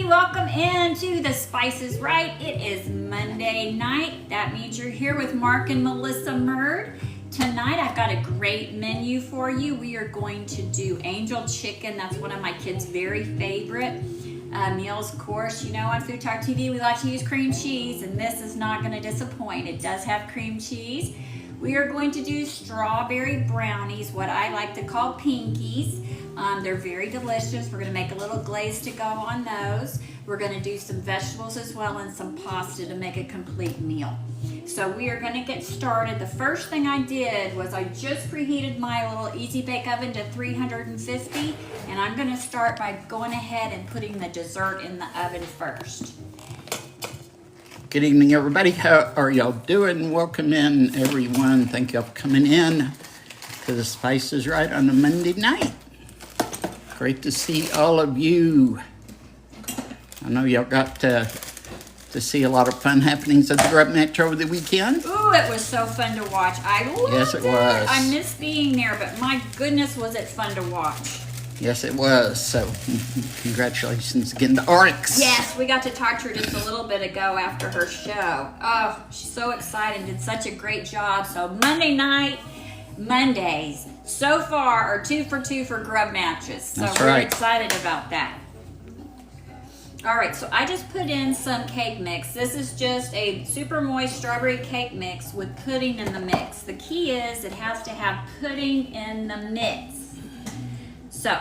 Welcome into The Spice is Right. It is Monday night. That means you're here with Mark and Melissamurd. Tonight I've got a great menu for you. We are going to do angel chicken. That's one of my kids' very favorite meals. Of course, you know on FoodTokTV we like to use cream cheese, and this is not going to disappoint. It does have cream cheese. We are going to do strawberry brownies, what I like to call Pinkies. They're very delicious. We're going to make a little glaze to go on those. We're going to do some vegetables as well and some pasta to make a complete meal. So we are going to get started. The first thing I did was I just preheated my little easy bake oven to 350, and I'm going to start by going ahead and putting the dessert in the oven first. Good evening, everybody. How are y'all doing? Welcome in, everyone. Thank y'all for coming in to The Spice is Right on a Monday night. Great to see all of you. I know y'all got to see a lot of fun happenings at the grub match over the weekend. Ooh, it was so fun to watch. I loved Yes, it was. I miss being there, but my goodness, was it fun to watch. Yes, it was. So, congratulations again to Oryx. Yes, we got to talk to her just a little bit ago after her show. Oh, she's so excited. Did such a great job. So Monday night, Mondays, so far are 2 for 2 for grub matches. So That's we're right. excited about that. All right, so I just put in some cake mix. This is just a super moist strawberry cake mix with pudding in the mix. The key is it has to have pudding in the mix. So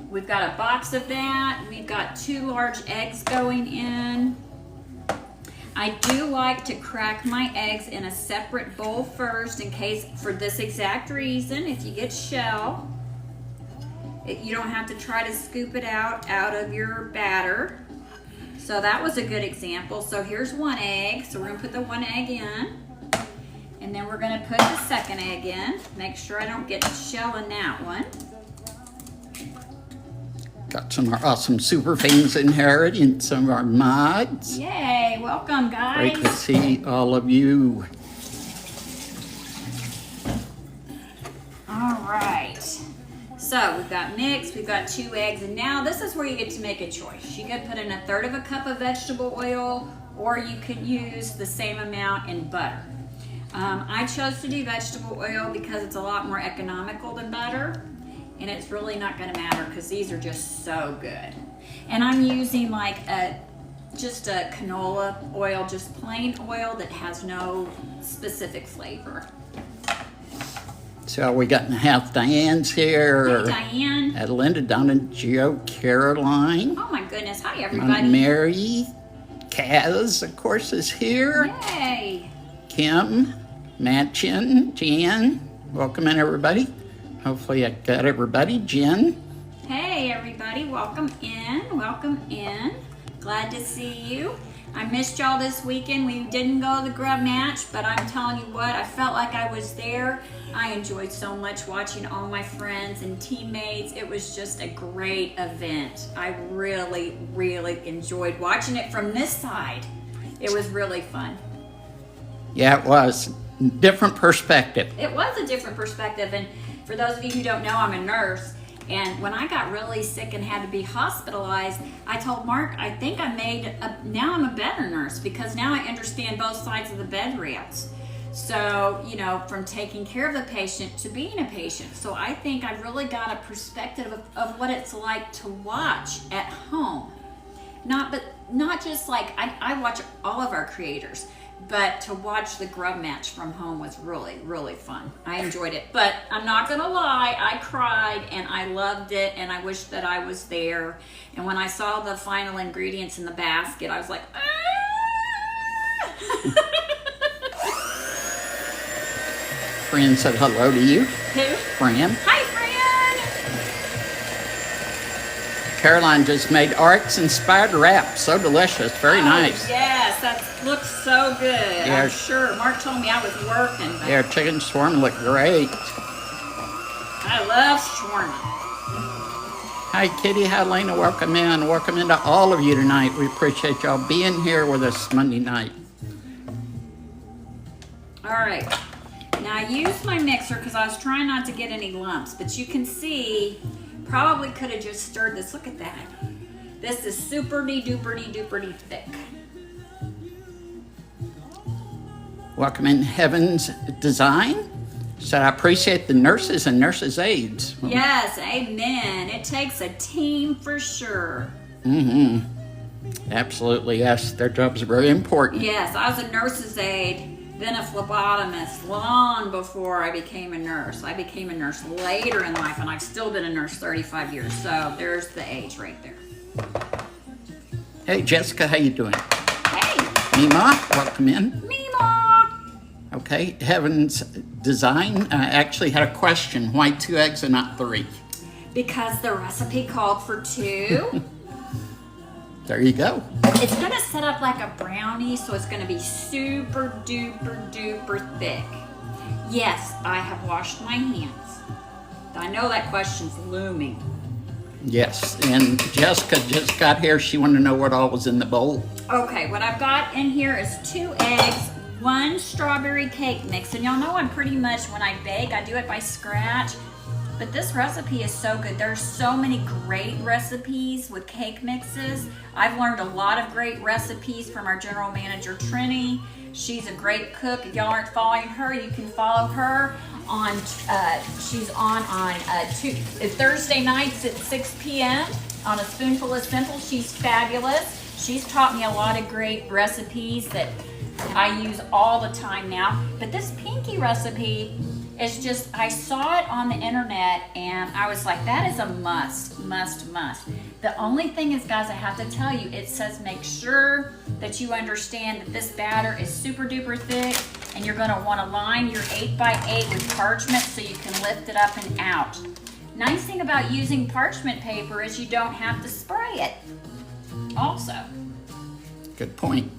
we've got a box of that. We've got 2 large eggs going in. I do like to crack my eggs in a separate bowl first in case, for this exact reason, if you get shell, you don't have to try to scoop it out of your batter. So that was a good example. So here's 1 egg. So we're gonna put the 1 egg in, and then we're gonna put the 2nd egg in. Make sure I don't get shell in that one. Got some awesome super fans in here and some of our mods. Yay, welcome guys. Great to see all of you. All right, so we've got mix, we've got 2 eggs, and now this is where you get to make a choice. You could put in 1/3 of a cup of vegetable oil, or you could use the same amount in butter. I chose to do vegetable oil because it's a lot more economical than butter, and it's really not going to matter because these are just so good. And I'm using like just a canola oil, just plain oil that has no specific flavor. So we got in the house. Diane's here. Hey, Diane. Adelinda, Donna, Joe, Caroline. Oh my goodness, hi Aunt everybody. Mary. Kaz, of course, is here. Yay. Kim, Matchin, Jan. Welcome in, everybody. Hopefully I got everybody. Jen. Hey everybody, welcome in, welcome in. Glad to see you. I missed y'all this weekend. We didn't go to the grub match, but I'm telling you what, I felt like I was there. I enjoyed so much watching all my friends and teammates. It was just a great event. I really, really enjoyed watching it from this side. It was really fun. Yeah, it was. Different perspective. It was a different perspective, and for those of you who don't know, I'm a nurse, and when I got really sick and had to be hospitalized, I told Mark, I think now I'm a better nurse because now I understand both sides of the bed rails. So, you know, from taking care of the patient to being a patient. So I think I've really got a perspective of what it's like to watch at home. Not just like, I watch all of our creators, but to watch the grub match from home was really, really fun. I enjoyed it, but I'm not gonna lie, I cried and I loved it and I wish that I was there. And when I saw the final ingredients in the basket, I was like, ah! Fran said hello to you. Who? Fran. Hi, Fran! Caroline just made Oryx-inspired wrap. So delicious. Very nice. Yes, that looks so good. Yeah. I'm sure. Mark told me I was working. But Yeah, chicken shawarma looked great. I love shawarma. Hi, Kitty. Hi, Lena. Welcome in. Welcome into all of you tonight. We appreciate y'all being here with us Monday night. All right. Now I used my mixer because I was trying not to get any lumps, but you can see, probably could have just stirred this. Look at that. This is super-duper thick. Welcome in Heaven's Design. So I appreciate the nurses and nurses' aides. Yes, amen. It takes a team for sure. Absolutely, yes. Their jobs are very important. Yes, I was a nurse's aide, then a phlebotomist long before I became a nurse. I became a nurse later in life, and I've still been a nurse 35 years. So there's the age right there. Hey, Jessica, how you doing? Hey, Mima, welcome in. Mima. Okay, Heaven's Design actually had a question. Why 2 eggs and not 3? Because the recipe called for 2. There you go. It's gonna set up like a brownie, so it's gonna be super duper thick. Yes, I have washed my hands. I know that question's looming. Yes, and Jessica just got here. She wanted to know what all was in the bowl. Okay, what I've got in here is 2 eggs, 1 strawberry cake mix. And y'all know I'm pretty much, when I bake, I do it by scratch. But this recipe is so good. There's so many great recipes with cake mixes. I've learned a lot of great recipes from our general manager, Trini. She's a great cook. If y'all aren't following her, you can follow her on, she's on Thursday nights at 6 p.m. on A Spoonful of Simple. She's fabulous. She's taught me a lot of great recipes that I use all the time now. But this Pinky recipe is just, I saw it on the internet and I was like, that is a must. The only thing is, guys, I have to tell you, it says make sure that you understand that this batter is super duper thick, and you're gonna wanna line your 8x8 with parchment so you can lift it up and out. Nice thing about using parchment paper is you don't have to spray it also. Good point.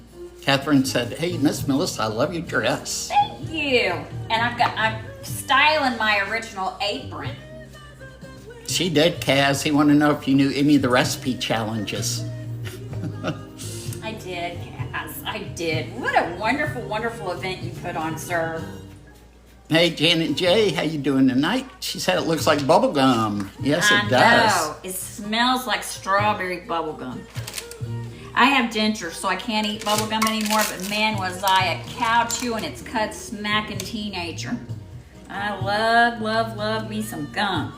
Catherine said, hey, Miss Melissa, I love your dress. Thank you. And I'm styling my original apron. She did, Kaz. He wanted to know if you knew any of the recipe challenges. I did, Cass. I did. What a wonderful event you put on, sir. Hey, Janet J, how you doing tonight? She said it looks like bubble gum. Yes, it does. I know. It smells like strawberry bubble gum. I have dentures, so I can't eat bubble gum anymore, but man, was I a cow chewing its cut smacking teenager. I love me some gum.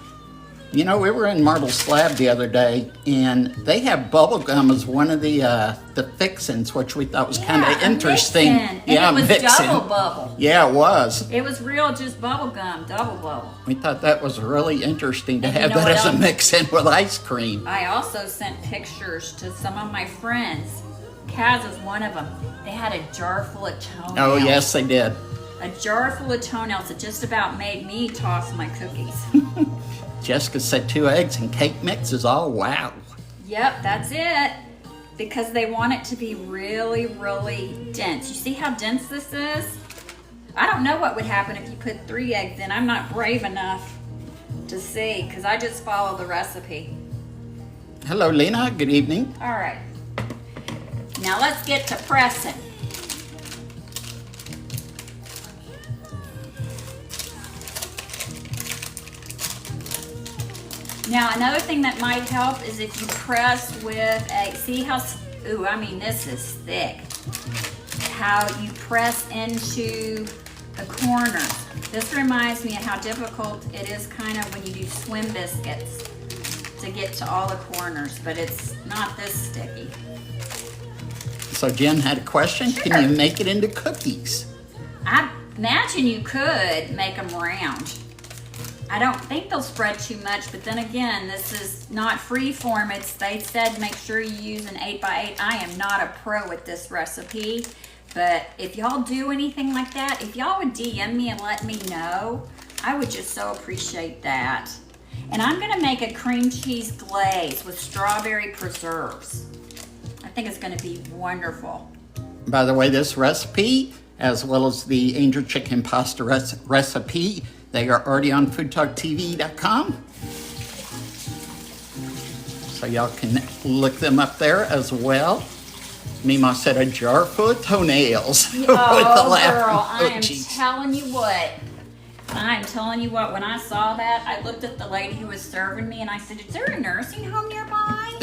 You know, we were in Marble Slab the other day, and they have bubble gum as one of the fixins, which we thought was kind of interesting. And it was double bubble. Yeah, it was. It was real, just bubble gum, double bubble. We thought that was really interesting to And have you know that as a what else? mix-in with ice cream. I also sent pictures to some of my friends. Kaz is one of them. They had a jar full of toenails. Oh, yes, they did. A jar full of toenails that just about made me toss my cookies. Jessica said 2 eggs and cake mixes. Oh, wow. Yep, that's it. Because they want it to be really dense. You see how dense this is? I don't know what would happen if you put 3 eggs in. I'm not brave enough to see, because I just follow the recipe. Hello, Lena. Good evening. All right. Now let's get to pressing. Now, another thing that might help is if you press with a, see how, ooh, I mean, this is thick. How you press into the corners. This reminds me of how difficult it is kind of when you do swim biscuits to get to all the corners, but it's not this sticky. So Jen had a question. Sure. Can you make it into cookies? I imagine you could make them round. I don't think they'll spread too much, but then again, this is not free form. They said make sure you use an 8x8. I am not a pro at this recipe, but if y'all do anything like that, if y'all would DM me and let me know, I would just so appreciate that. And I'm gonna make a cream cheese glaze with strawberry preserves. I think it's gonna be wonderful. By the way, this recipe, as well as the angel chicken pasta recipe, they are already on FoodTokTV.com. So y'all can look them up there as well. Mima said a jar full of toenails. Oh, With the laugh girl, I am emojis. telling you what. I'm telling you what, when I saw that, I looked at the lady who was serving me and I said, is there a nursing home nearby?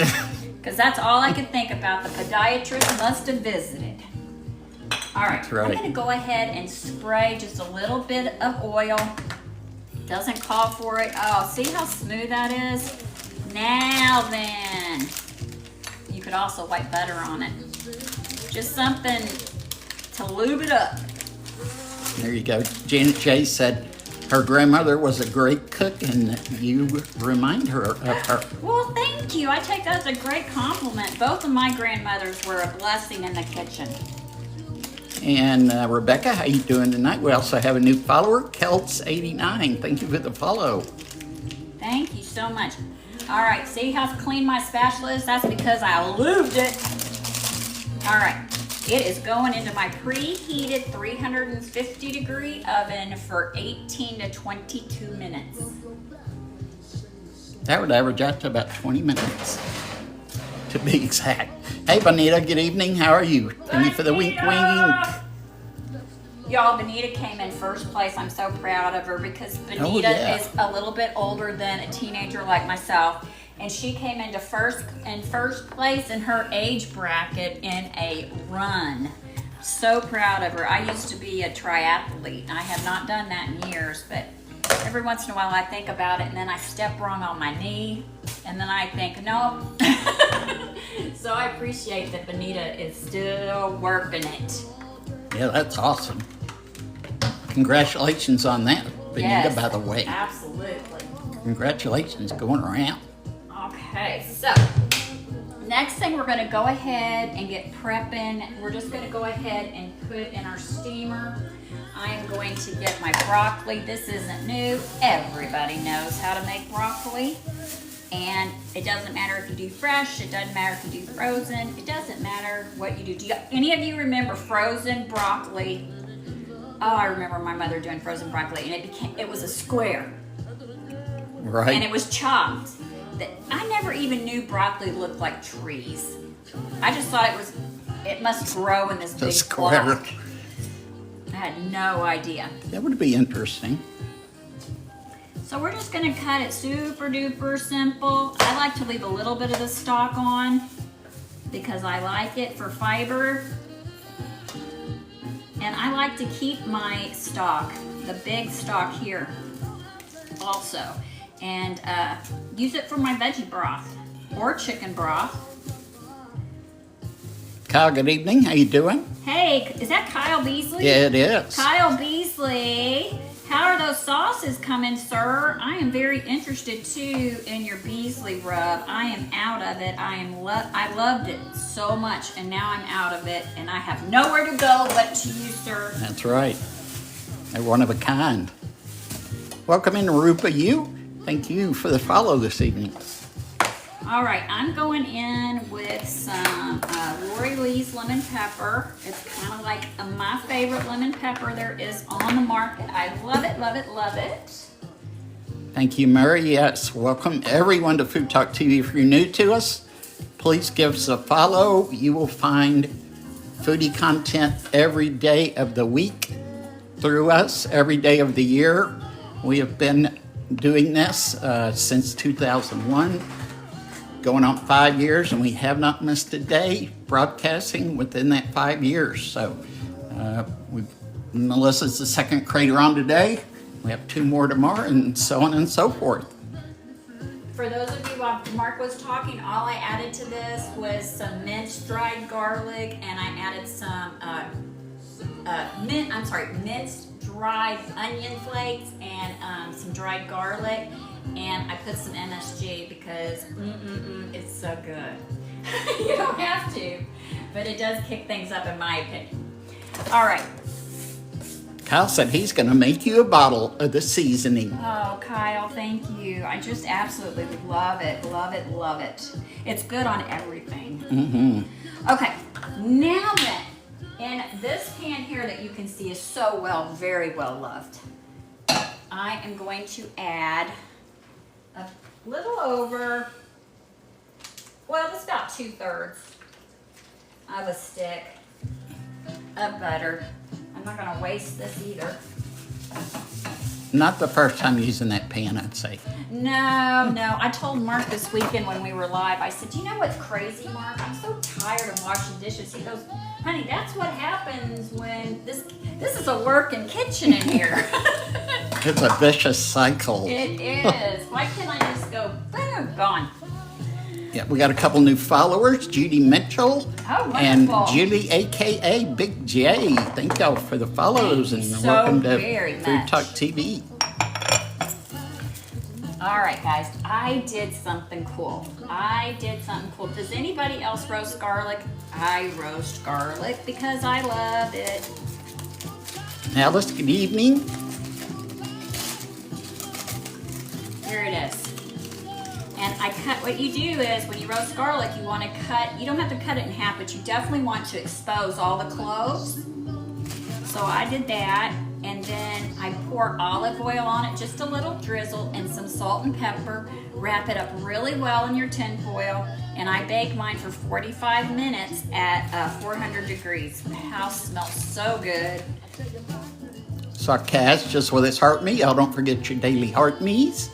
Because because that's all I could think about. The podiatrist must have visited. All right, That's right. I'm gonna go ahead and spray just a little bit of oil. Doesn't call for it. Oh, see how smooth that is? Now then, you could also wipe butter on it. Just something to lube it up. There you go. Janet J said her grandmother was a great cook, and you remind her of her. Well, thank you. I take that as a great compliment. Both of my grandmothers were a blessing in the kitchen. And Rebecca, how you doing tonight? We also have a new follower, Kelts89. Thank you for the follow. Thank you so much. All right, see how clean my spatula is? That's because I lubed it. All right, it is going into my preheated 350-degree oven for 18 to 22 minutes. That would average out to about 20 minutes, to be exact. Hey, Bonita, good evening. How are you? Thank you for the wink wink. Y'all, Bonita came in first place. I'm so proud of her because Bonita yeah. is a little bit older than a teenager like myself. And she came into first place in her age bracket in a run. So proud of her. I used to be a triathlete. I have not done that in years, but every once in a while I think about it and then I step wrong on my knee and then I think, no. So I appreciate that Bonita is still working it. Yeah, that's awesome. Congratulations on that, Bonita, Yes, by the way. Absolutely. Congratulations going around. Okay, so next thing we're gonna go ahead and get prepping. We're just gonna go ahead and put it in our steamer. I am going to get my broccoli. This isn't new. Everybody knows how to make broccoli. And it doesn't matter if you do fresh, it doesn't matter if you do frozen, it doesn't matter what you do. Do any of you remember frozen broccoli? Oh, I remember my mother doing frozen broccoli, and it was a square. Right. And it was chopped. I never even knew broccoli looked like trees. I just thought it must grow in this big square. block. I had no idea. That would be interesting. So we're just gonna cut it super duper simple. I like to leave a little bit of the stalk on because I like it for fiber. And I like to keep my stalk, the big stalk here also, and use it for my veggie broth or chicken broth. Kyle, good evening. How you doing? Hey, is that Kyle Beasley? Yeah, it is. Kyle Beasley, how are those sauces coming, sir? I am very interested too in your Beasley rub. I am out of it. I loved it so much, and now I'm out of it, and I have nowhere to go but to you, sir. That's right. They're one of a kind. Welcome in, Rupa. Thank you for the follow this evening. All right, I'm going in with some Lori Lee's lemon pepper. It's kind of like my favorite lemon pepper there is on the market. I love it, love it, love it. Thank you, Mary. Yes, welcome everyone to FoodTokTV. If you're new to us, please give us a follow. You will find foodie content every day of the week through us, every day of the year. We have been doing this since 2001. Going on 5 years, and we have not missed a day broadcasting within that 5 years. So Melissa's the second creator on today. We have 2 more tomorrow, and so on and so forth. For those of you while Mark was talking, all I added to this was some minced dried garlic, and I added some minced dried onion flakes and some dried garlic. And I put some MSG because it's so good. You don't have to, but it does kick things up in my opinion. All right. Kyle said he's going to make you a bottle of the seasoning. Oh, Kyle, thank you. I just absolutely love it, love it, love it. It's good on everything. Mm-hmm. Okay, now then, in this pan here that you can see is so very well loved, I am going to add a little over, well, it's about 2/3 of a stick of butter. I'm not gonna waste this either. Not the first time using that pan, I'd say. No. I told Mark this weekend when we were live, I said, you know what's crazy, Mark? I'm so tired of washing dishes. He goes, honey, that's what happens when this is a working kitchen in here. It's a vicious cycle. It is. Why can't I just go, boom, gone? Yeah, we got a couple new followers, Judy Mitchell Oh, and wonderful. Julie, aka Big J. Thank y'all for the follows Thank and you so welcome to very much. FoodTokTV. All right, guys, I did something cool. Does anybody else roast garlic? I roast garlic because I love it. Alice, good evening. Here it is. And I cut, what you do is when you roast garlic, you want to cut, you don't have to cut it in half, but you definitely want to expose all the cloves. So I did that, and then I pour olive oil on it, just a little drizzle, and some salt and pepper. Wrap it up really well in your tin foil, and I bake mine for 45 minutes at 400 degrees. The house smells so good. Sarcast, just with its heart me. Y'all don't forget your daily heart me's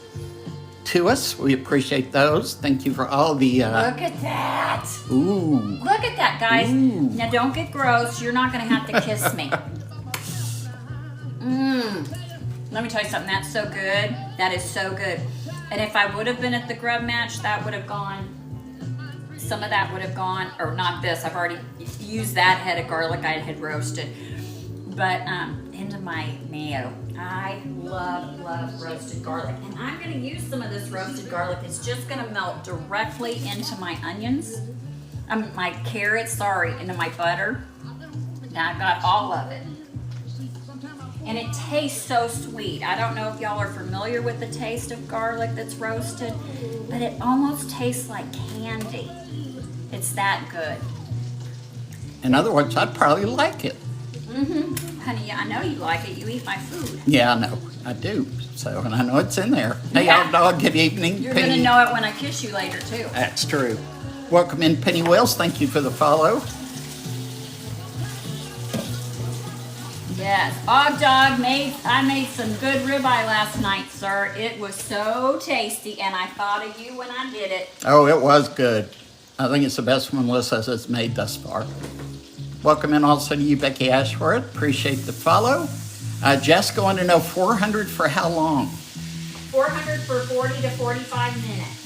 to us. We appreciate those. Thank you for all the Look at that. ooh. Look at that, guys. Ooh. Now don't get gross. You're not gonna have to kiss me. Let me tell you something. That's so good. That is so good. And if I would have been at the grub match, that would have gone. Some of that would have gone, or not this. I've already used that head of garlic I had roasted. But into my mayo. I love roasted garlic. And I'm going to use some of this roasted garlic. It's just going to melt directly into my onions. My carrots, into my butter. Now I've got all of it. And it tastes so sweet. I don't know if y'all are familiar with the taste of garlic that's roasted, but it almost tastes like candy. It's that good. In other words, I'd probably like it. Honey, I know you like it. You eat my food. Yeah, I know. I do. So, and I know it's in there. Hey, Yeah. y'all, dog, good evening. You're going to know it when I kiss you later, too. That's true. Welcome in, Penny Wells. Thank you for the follow. Yes. Og Dog, I made some good ribeye last night, sir. It was so tasty, and I thought of you when I did it. Oh, it was good. I think it's the best one Melissa has made thus far. Welcome in also to you, Becky Ashworth. Appreciate the follow. Jessica wanted to know 400 for how long? 400 for 40 to 45 minutes.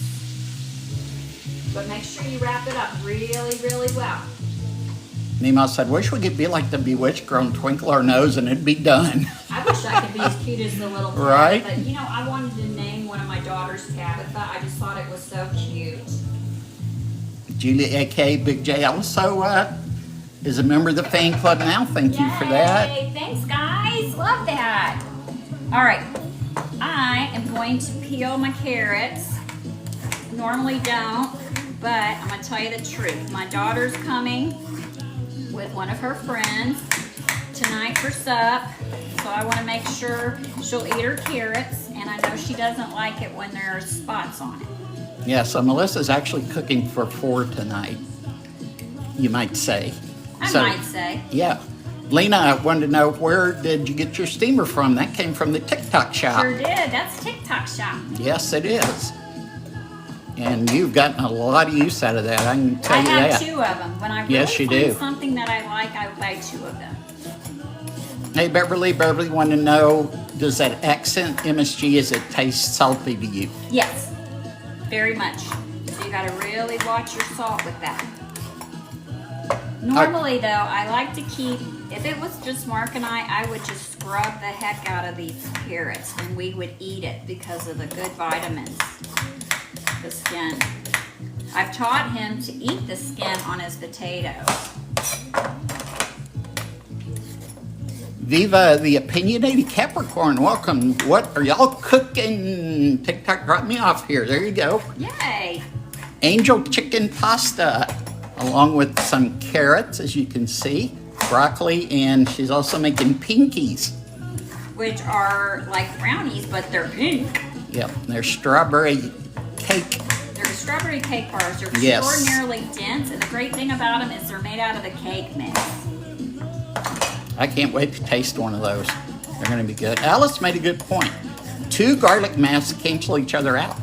But make sure you wrap it up really, really well. Nemo said, wish we could be like the Bewitched girl and twinkle our nose and it'd be done. I wish I could be as cute as the little cat. Right? But, you know, I wanted to name one of my daughters Tabitha. I just thought it was so cute. Julia, a.k.a. Big J, also is a member of the fan club now. Thank you for that. Yay! Thanks, guys. Love that. All right. I am going to peel my carrots. Normally don't, but I'm going to tell you the truth. My daughter's coming with one of her friends tonight for sup, so I want to make sure she'll eat her carrots, and I know she doesn't like it when there are spots on it. Yeah, so Melissa's actually cooking for 4 tonight, you might say. I might say. Yeah. Lena, I wanted to know, where did you get your steamer from? That came from the TikTok shop. Sure did. That's TikTok shop. Yes, it is. And you've gotten a lot of use out of that, I can tell you that. I have 2 of them. When I really Yes, you find do. something that I like, I buy 2 of them. Hey, Beverly wanted to know, does that accent MSG, is it taste salty to you? Yes, very much. So you gotta really watch your salt with that. Normally though, I like to keep, if it was just Mark and I would just scrub the heck out of these carrots and we would eat it because of the good vitamins, the skin. I've taught him to eat the skin on his potatoes. Viva, the opinionated Capricorn, welcome. What are y'all cooking? TikTok dropped me off here. There you go. Yay! Angel chicken pasta, along with some carrots, as you can see, broccoli, and she's also making Pinkies. Which are like brownies, but they're pink. Yep, they're strawberry cake. They're strawberry cake bars. They're Yes. extraordinarily dense, and the great thing about them is they're made out of the cake mix. I can't wait to taste one of those. They're gonna be good. Alice made a good point. 2 garlic masks cancel each other out.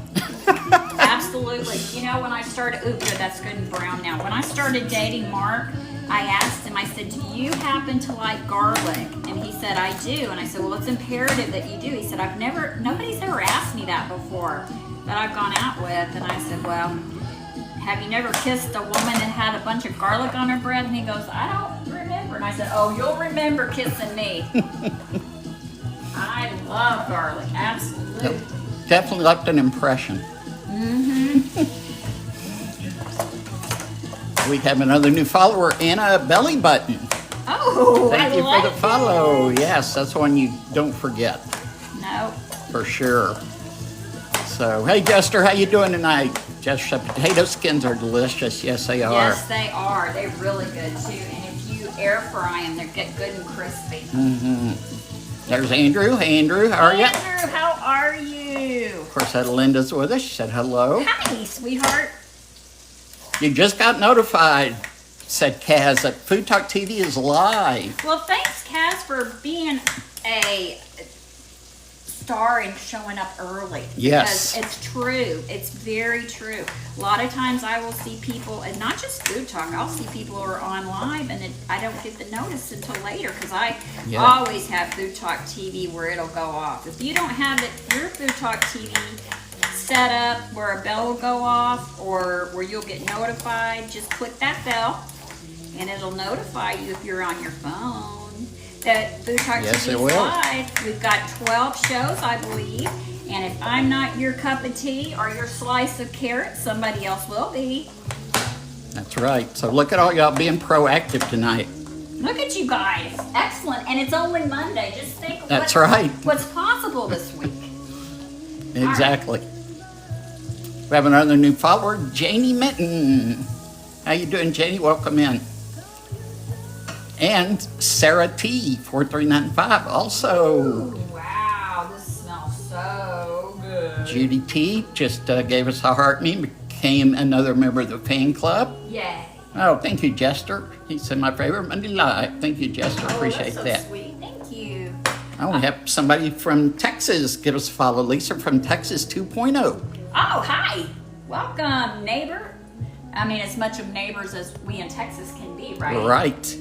Absolutely. You know, when I started, ooh, good, that's good and brown now. When I started dating Mark, I asked him, I said, do you happen to like garlic? And he said, I do. And I said, well, it's imperative that you do. He said, nobody's ever asked me that before that I've gone out with. And I said, well, have you never kissed a woman that had a bunch of garlic on her breath? And he goes, I don't remember. And I said, oh, you'll remember kissing me. I love garlic, absolutely. Definitely left an impression. We have another new follower, Anna Belly Button. Oh, Thank you like for the follow. Yes, that's one you don't forget. No. For sure. So, hey Jester, how you doing tonight? Jester, potato skins are delicious. Yes, they are. Yes, they are. They're really good too. And if you air fry them, they get good and crispy. There's Andrew. Hey Andrew, how are you? Andrew, how are you? Of course, Linda's with us. She said hello. Hi, sweetheart. You just got notified, said Kaz, that FoodTokTV is live. Well, thanks, Kaz, for being a star and showing up early. Yes. Because it's true. It's very true. A lot of times I will see people, and not just Food Talk, I'll see people who are on live, and I don't get the notice until later, because I always have Food Talk TV where it'll go off. If you don't have your Food Talk TV set up where a bell will go off or where you'll get notified, just click that bell, and it'll notify you if you're on your phone. That Food Talk TV is live. We've got 12 shows, I believe. And if I'm not your cup of tea or your slice of carrot, somebody else will be. That's right. So look at all y'all being proactive tonight. Look at you guys. Excellent. And it's only Monday. Just think what's possible this week. Exactly. Right. We have another new follower, Janie Mitten. How you doing, Janie? Welcome in. And Sarah T, 4395 also. Ooh, wow, this smells so good. Judy T just gave us a heart me, became another member of the fan club. Yay. Oh, thank you, Jester. He said my favorite Monday live. Thank you, Jester. Appreciate that's so that. Sweet. Thank you. Oh, we have somebody from Texas give us a follow. Lisa from Texas 2.0. Oh, hi. Welcome, neighbor. I mean, as much of neighbors as we in Texas can be, right? Right.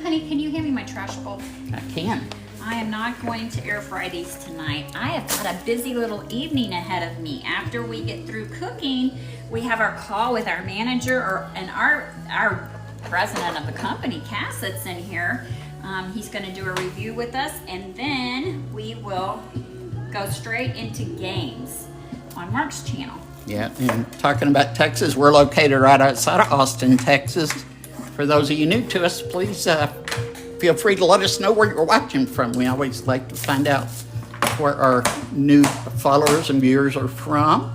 Honey, can you hand me my trash bowl? I can. I am not going to air fry these tonight. I have got a busy little evening ahead of me. After we get through cooking, we have our call with our manager and our president of the company, Cass, that's in here. He's going to do a review with us, and then we will go straight into games on Mark's channel. Yeah, and talking about Texas, we're located right outside of Austin, Texas. For those of you new to us, please feel free to let us know where you're watching from. We always like to find out where our new followers and viewers are from.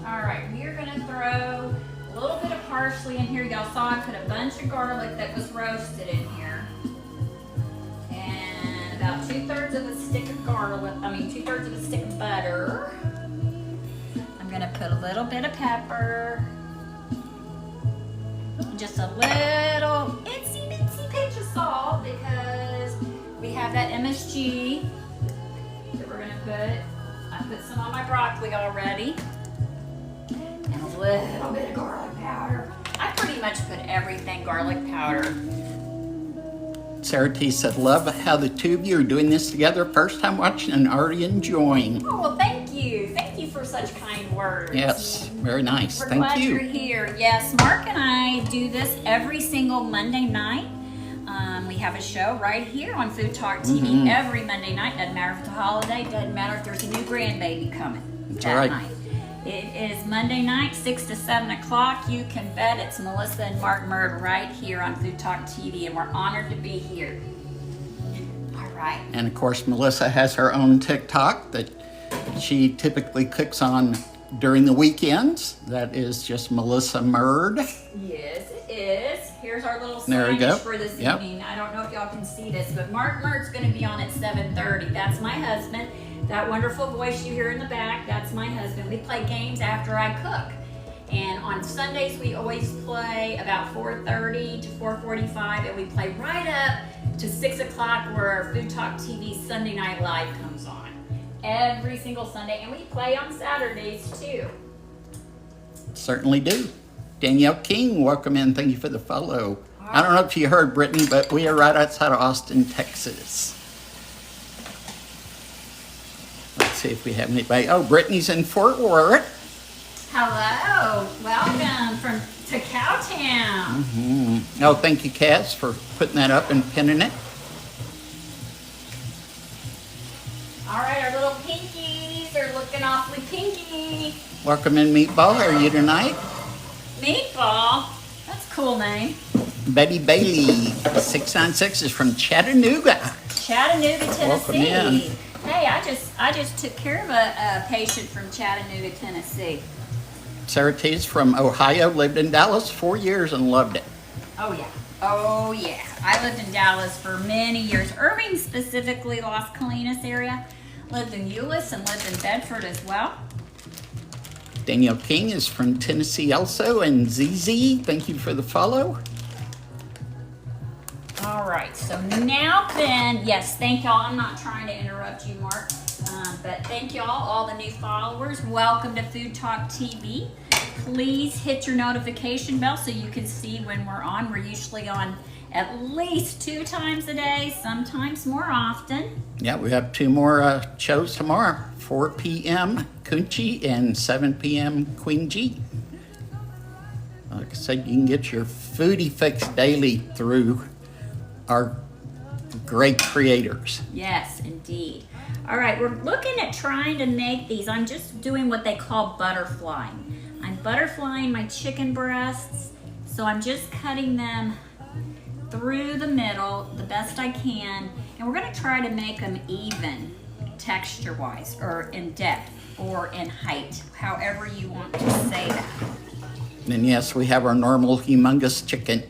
All right, we are going to throw a little bit of parsley in here. Y'all saw I put a bunch of garlic that was roasted in here. And about 2/3 of a stick of garlic, 2/3 of a stick of butter. I'm gonna put a little bit of pepper. Just a little itsy bitsy pinch of salt because we have that MSG that we're gonna put. I put some on my broccoli already. And a little bit of garlic powder. I pretty much put everything garlic powder. Sarah T said, love how the two of you are doing this together. First time watching and already enjoying. Oh, well, thank you. Thank you for such kind words. Yes, very nice. We're Thank glad you. You're here. Yes, Mark and I do this every single Monday night. We have a show right here on Food Talk TV every Monday night. Doesn't matter if it's a holiday. Doesn't matter if there's a new grandbaby coming that night. It is Monday night, 6 to 7 o'clock. You can bet it's Melissa and Mark Murd right here on Food Talk TV, and we're honored to be here. All right. And of course, Melissa has her own TikTok that she typically cooks on during the weekends. That is just Melissamurd. Yes, it is. Here's our little There we go. signage for this evening. I don't know if y'all can see this, but Mark Murd's going to be on at 7:30. That's my husband. That wonderful voice you hear in the back, that's my husband. We play games after I cook. And on Sundays, we always play about 4:30 to 4:45, and we play right up to 6 o'clock where our Food Talk TV Sunday Night Live comes on. Every single Sunday, and we play on Saturdays too. Certainly do. Danielle King, welcome in. Thank you for the follow. I don't know if you heard, Brittany, but we are right outside of Austin, Texas. Let's see if we have anybody. Oh, Brittany's in Fort Worth. Hello, welcome to Cowtown. Mm-hmm. Oh, thank you, Cass, for putting that up and pinning it. All right, our little pinkies are looking awfully pinky. Welcome in, Meatball. How are you tonight? Meatball, that's a cool name. Betty Bailey, 696 is from Chattanooga. Chattanooga, Tennessee. Welcome in. Hey, I just took care of a patient from Chattanooga, Tennessee. Sarah T is from Ohio, lived in Dallas 4 years and loved it. Oh yeah. Oh yeah. I lived in Dallas for many years. Irving specifically, Las Colinas area. Lived in Euless and lived in Bedford as well. Danielle King is from Tennessee also, and ZZ, thank you for the follow. All right, so now then, yes, thank y'all. I'm not trying to interrupt you, Mark, but thank y'all, all the new followers. Welcome to Food Talk TV. Please hit your notification bell so you can see when we're on. We're usually on at least 2 times a day, sometimes more often. Yeah, we have 2 more shows tomorrow, 4 p.m. Kunchi and 7 p.m. Queen G. Like I said, you can get your foodie fix daily through our great creators. Yes, indeed. All right, we're looking at trying to make these. I'm just doing what they call butterflying. I'm butterflying my chicken breasts, so I'm just cutting them through the middle the best I can, and we're going to try to make them even texture-wise, or in depth, or in height, however you want to say that. And yes, we have our normal humongous chicken.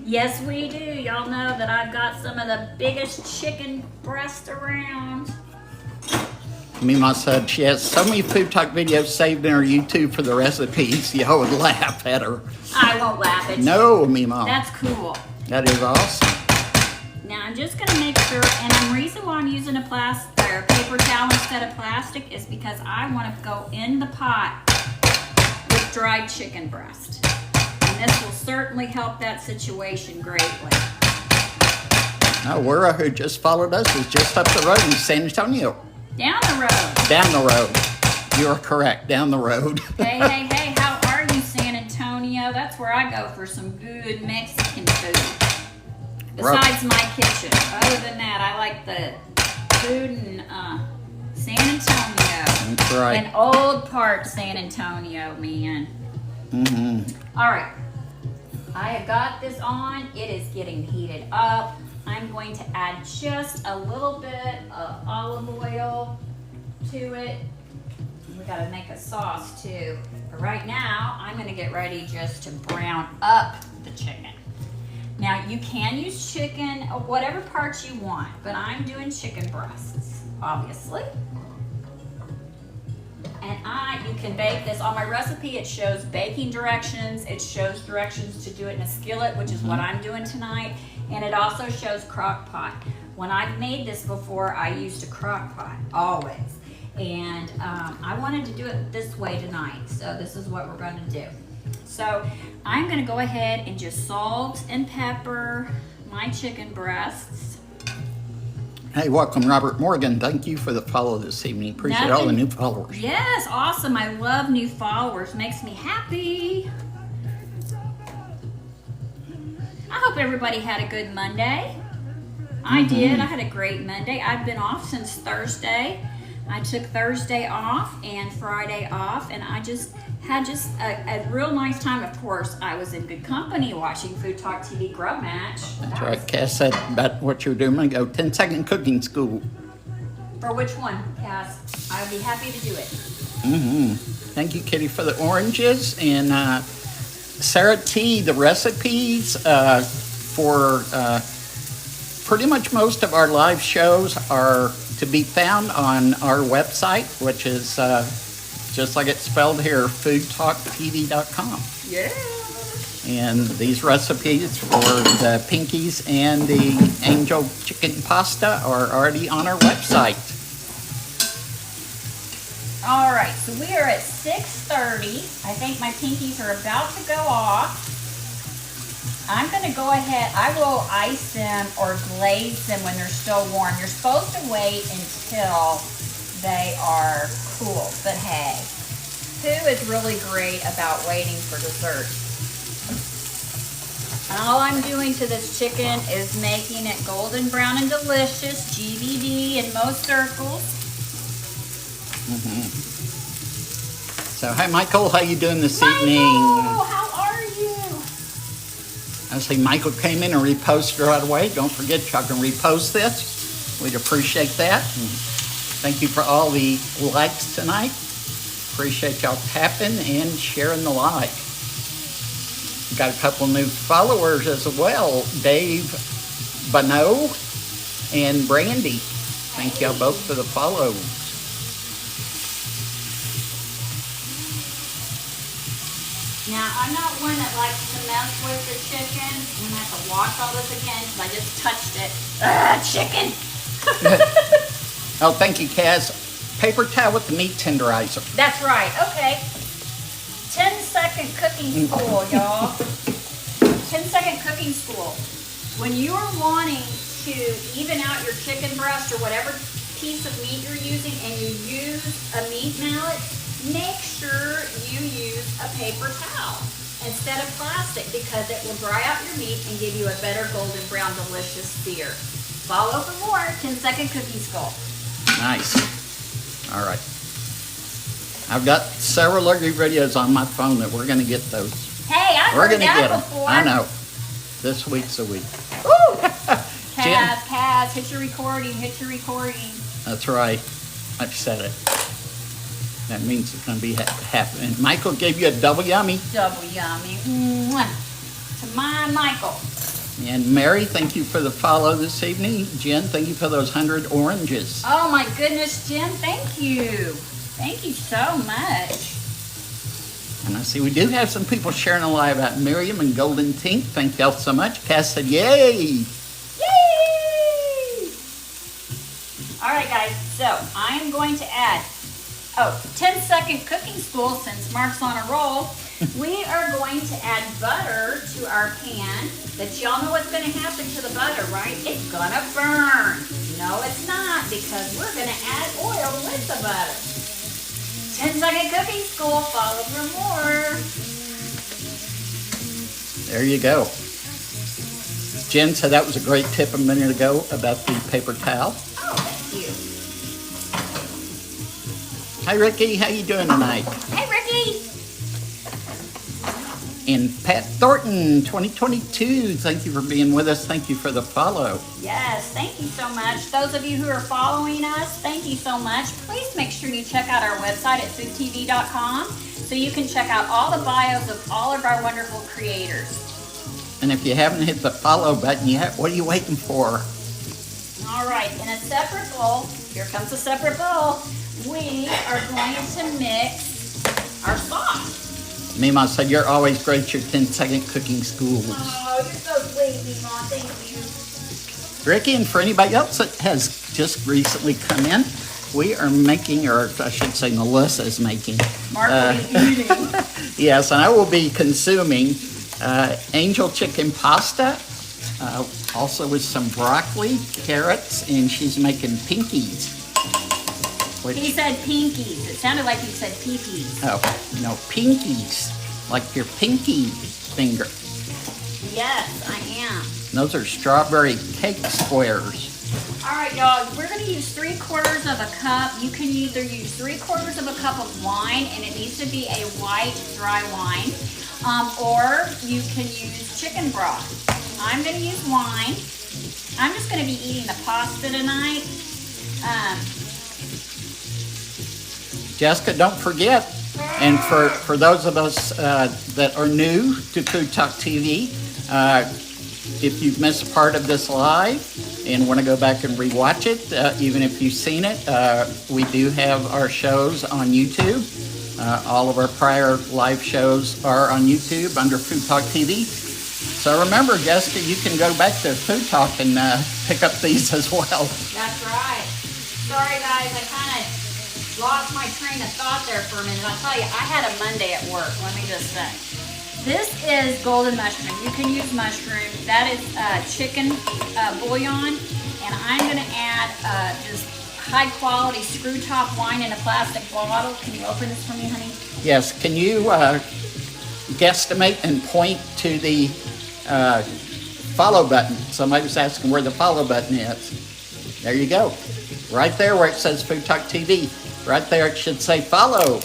Yes, we do. Y'all know that I've got some of the biggest chicken breasts around. Mima said she has so many Food Talk videos saved in her YouTube for the recipes, y'all would laugh at her. I won't laugh at you. No, Mima. That's cool. That is awesome. Now I'm just gonna make sure, and the reason why I'm using a paper towel instead of plastic is because I want to go in the pot with dried chicken breast. And this will certainly help that situation greatly. Now, Wura, who just followed us, is just up the road in San Antonio. Down the road. Down the road. You are correct, down the road. Hey, hey, hey, how are you, San Antonio? That's where I go for some good Mexican food. Besides my kitchen. Other than that, I like the food in San Antonio. That's right. An old part San Antonio, man. Mm-hmm. All right. I have got this on. It is getting heated up. I'm going to add just a little bit of olive oil to it. We got to make a sauce too. But right now, I'm going to get ready just to brown up the chicken. Now, you can use chicken, whatever parts you want, but I'm doing chicken breasts, obviously. And you can bake this. On my recipe, it shows baking directions. It shows directions to do it in a skillet, which is what I'm doing tonight. And it also shows crock pot. When I've made this before, I used a crock pot, always. And I wanted to do it this way tonight, so this is what we're going to do. So I'm going to go ahead and just salt and pepper my chicken breasts. Hey, welcome, Robert Morgan. Thank you for the follow this evening. Appreciate all the new followers. Yes, awesome. I love new followers. Makes me happy. I hope everybody had a good Monday. I did. I had a great Monday. I've been off since Thursday. I took Thursday off and Friday off, and I just had a real nice time. Of course, I was in good company watching Food Talk TV Grub Match. That's right. Cass said about what you're doing. I go 10-second cooking school. For which one, Cass? I would be happy to do it. Thank you, Kitty, for the oranges. And Sarah T, the recipes for pretty much most of our live shows are to be found on our website, which is just like it's spelled here, FoodTokTV.com. Yeah. And these recipes for the Pinkies and the Angel Chicken Pasta are already on our website. All right, so we are at 6:30. I think my Pinkies are about to go off. I'm gonna go ahead, I will ice them or glaze them when they're still warm. You're supposed to wait until they are cool, but hey, who is really great about waiting for dessert? And all I'm doing to this chicken is making it golden brown and delicious, GBD in most circles. So, hi Michael, how you doing this evening? Michael, how are you? I see Michael came in and reposted right away. Don't forget, y'all can repost this. We'd appreciate that. And thank you for all the likes tonight. Appreciate y'all tapping and sharing the live. Got a couple new followers as well. Dave Bonneau and Brandy. Thank y'all both for the follows. Now, I'm not one that likes to mess with the chicken. I'm gonna have to wash all this again because I just touched it. Chicken! Oh, thank you, Kaz. Paper towel with the meat tenderizer. That's right, okay. 10-second cooking school, y'all. 10-second cooking school. When you are wanting to even out your chicken breast or whatever piece of meat you're using and you use a meat mallet, make sure you use a paper towel instead of plastic because it will dry out your meat and give you a better golden brown delicious sear. Follow for more 10-second cooking school. Nice. All right. I've got several other videos on my phone that we're going to get those. Hey, I've heard that before. I know. This week's a week. Woo! Jen. Kaz, hit your recording, hit your recording. That's right. I've said it. That means it's going to be happening. Michael gave you a double yummy. Double yummy. Mwah. To my Michael. And Mary, thank you for the follow this evening. Jen, thank you for those 100 oranges. Oh my goodness, Jen, thank you. Thank you so much. And I see we do have some people sharing a lie about Miriam and Golden Tink. Thank y'all so much. Cass said, yay! Yay! All right, guys, so I'm going to add, 10-second cooking school since Mark's on a roll. We are going to add butter to our pan, but y'all know what's going to happen to the butter, right? It's going to burn. No, it's not, because we're going to add oil with the butter. 10-second cooking school, follow for more. There you go. Jen said that was a great tip a minute ago about the paper towel. Oh, thank you. Hi, Ricky. How you doing tonight? Hey, Ricky. And Pat Thornton, 2022. Thank you for being with us. Thank you for the follow. Yes, thank you so much. Those of you who are following us, thank you so much. Please make sure you check out our website at foodtv.com so you can check out all the bios of all of our wonderful creators. And if you haven't hit the follow button yet, what are you waiting for? All right, in a separate bowl, here comes a separate bowl, we are going to mix our sauce. Mima said, you're always great at your 10-second cooking schools. Oh, you're so sweet, Mima. Thank you. Ricky, and for anybody else that has just recently come in, we are making, or I should say Melissa is making. Mark will be eating. Yes, and I will be consuming angel chicken pasta, also with some broccoli, carrots, and she's making Pinkies. He said pinkies. It sounded like he said pee-pees. Oh, no, Pinkies, like your pinky finger. Yes, I am. Those are strawberry cake squares. All right, y'all, we're going to use 3/4 of a cup. You can either use 3/4 of a cup of wine, and it needs to be a white, dry wine, or you can use chicken broth. I'm going to use wine. I'm just going to be eating the pasta tonight. Jessica, don't forget, and for those of us that are new to Food Talk TV, if you've missed part of this live and want to go back and rewatch it, even if you've seen it, we do have our shows on YouTube. All of our prior live shows are on YouTube under FoodTokTV. So remember, Jessica, you can go back to Food Talk and pick up these as well. That's right. Sorry guys, I kind of lost my train of thought there for a minute. I'll tell you, I had a Monday at work, let me just say. This is golden mushroom. You can use mushroom. That is chicken bouillon. And I'm going to add this high quality screw top wine in a plastic bottle. Can you open this for me, honey? Yes, can you guesstimate and point to the follow button? Somebody was asking where the follow button is. There you go. Right there where it says Food Talk TV. Right there it should say follow.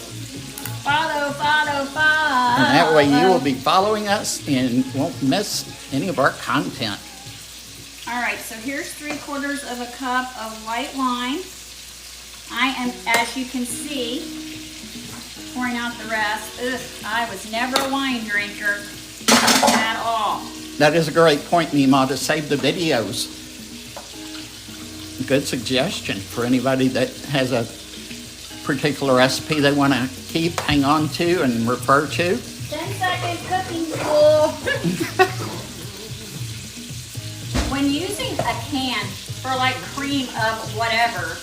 Follow, follow, follow. And that way you will be following us and won't miss any of our content. All right, so here's 3/4 of a cup of white wine. I am, as you can see, pouring out the rest. Ugh, I was never a wine drinker at all. That is a great point, Mima, to save the videos. Good suggestion for anybody that has a particular recipe they want to keep, hang on to, and refer to. 10-second cooking school. When using a can for like cream of whatever,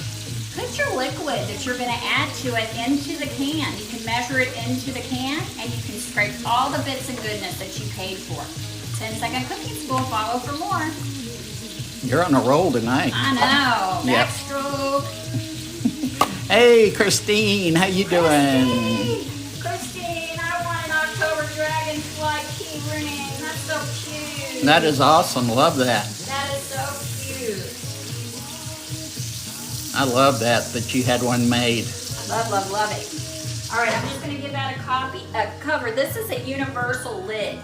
put your liquid that you're going to add to it into the can. You can measure it into the can and you can scrape all the bits of goodness that you paid for. 10-second cooking school, follow for more. You're on a roll tonight. I know. Yep. Backstroke. Hey, Christine, how you doing? Christine, I want an October dragonfly key ring. That's so cute. That is awesome. Love that. That is so cute. I love that you had one made. Love, love, love it. All right, I'm just going to give that a cover. This is a universal lid.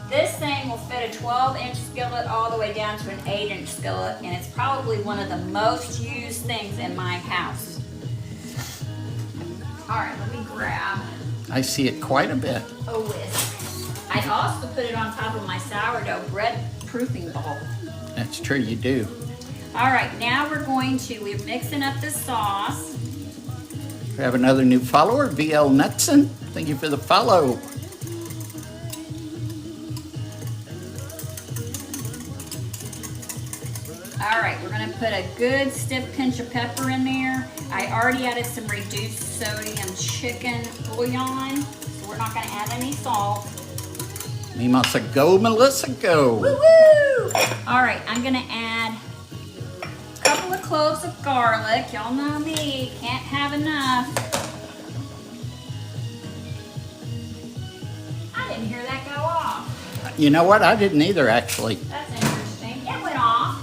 This thing will fit a 12-inch skillet all the way down to an 8-inch skillet, and it's probably one of the most used things in my house. All right, let me grab I see it quite a bit. a whisk. I also put it on top of my sourdough bread proofing bowl. That's true, you do. All right, now we're mixing up the sauce. We have another new follower, VL Nutson. Thank you for the follow. All right, we're gonna put a good stiff pinch of pepper in there. I already added some reduced sodium chicken bouillon, so we're not gonna add any salt. Mima said, go, Melissa, go. Woo-woo! All right, I'm gonna add a couple of cloves of garlic. Y'all know me, can't have enough. I didn't hear that go off. You know what? I didn't either, actually. That's interesting. It went off.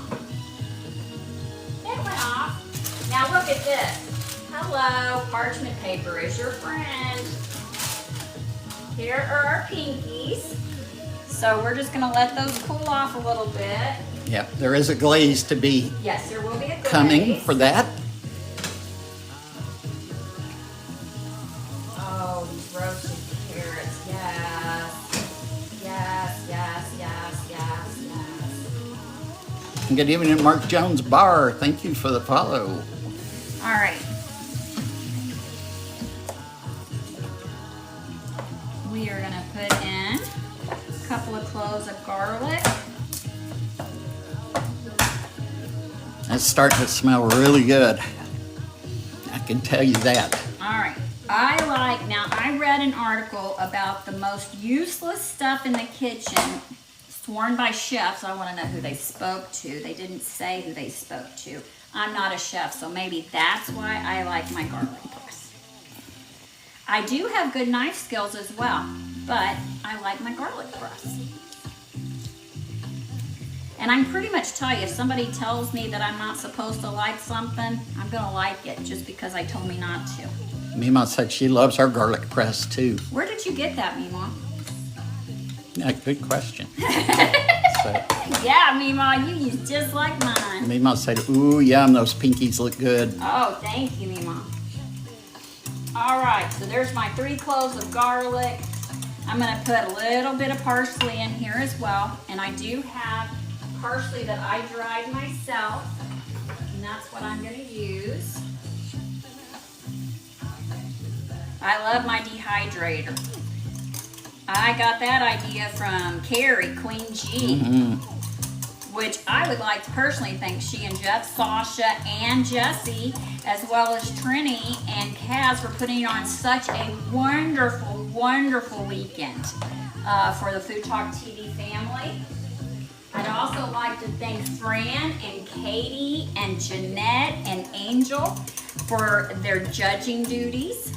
It went off. Now look at this. Hello, parchment paper is your friend. Here are our pinkies. So we're just gonna let those cool off a little bit. Yep, there is a glaze to be Yes, there will be a glaze. coming for that. Oh, these roasted carrots. Yes. Yes, yes, yes, yes, yes. And good evening, Mark Jones Bar. Thank you for the follow. All right. We are gonna put in a couple of cloves of garlic. It's starting to smell really good. I can tell you that. All right. I read an article about the most useless stuff in the kitchen sworn by chefs. I want to know who they spoke to. They didn't say who they spoke to. I'm not a chef, so maybe that's why I like my garlic press. I do have good knife skills as well, but I like my garlic press. And I'm pretty much tell you, if somebody tells me that I'm not supposed to like something, I'm gonna like it just because I told me not to. Mima said she loves her garlic press too. Where did you get that, Mima? Yeah, good question. So, Yeah, Mima, you use just like mine. Mima said, ooh, yum, those pinkies look good. Oh, thank you, Mima. All right, so there's my 3 cloves of garlic. I'm gonna put a little bit of parsley in here as well. And I do have parsley that I dried myself, and that's what I'm gonna use. I love my dehydrator. I got that idea from Carrie, Queen G, which I would like to personally thank she and Jeff, Sasha, and Jesse, as well as Trini and Kaz for putting on such a wonderful, wonderful weekend for the Food Talk TV family. I'd also like to thank Fran and Katie and Jeanette and Angel for their judging duties.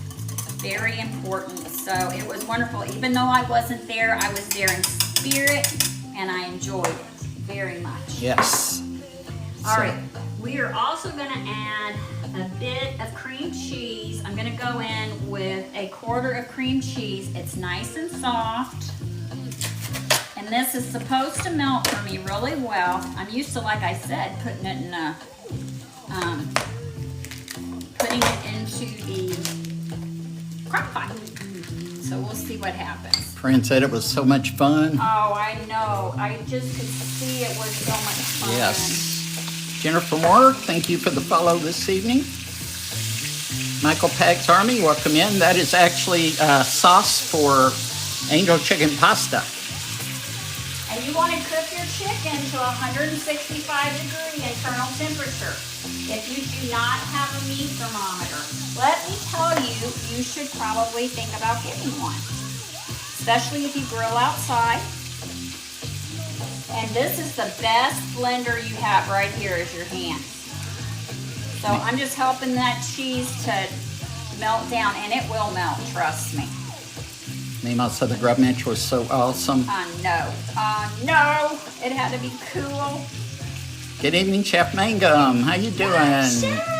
Very important. So it was wonderful. Even though I wasn't there, I was there in spirit and I enjoyed it very much. Yes. All right. We are also going to add a bit of cream cheese. I'm going to go in with a quarter of cream cheese. It's nice and soft. And this is supposed to melt for me really well. I'm used to, like I said, putting it in a, putting it into the crock pot. So we'll see what happens. Fran said it was so much fun. Oh, I know. I just could see it was so much fun. Yes. Jennifer Moore, thank you for the follow this evening. Michael Pags Army, welcome in. That is actually sauce for angel chicken pasta. And you want to cook your chicken to 165-degree internal temperature. If you do not have a meat thermometer, let me tell you, you should probably think about getting one. Especially if you grill outside. And this is the best blender you have right here is your hand. So I'm just helping that cheese to melt down, and it will melt, trust me. Mima said the grub match was so awesome. No. No. It had to be cool. Good evening, Chef Mangum. How you doing? Chef.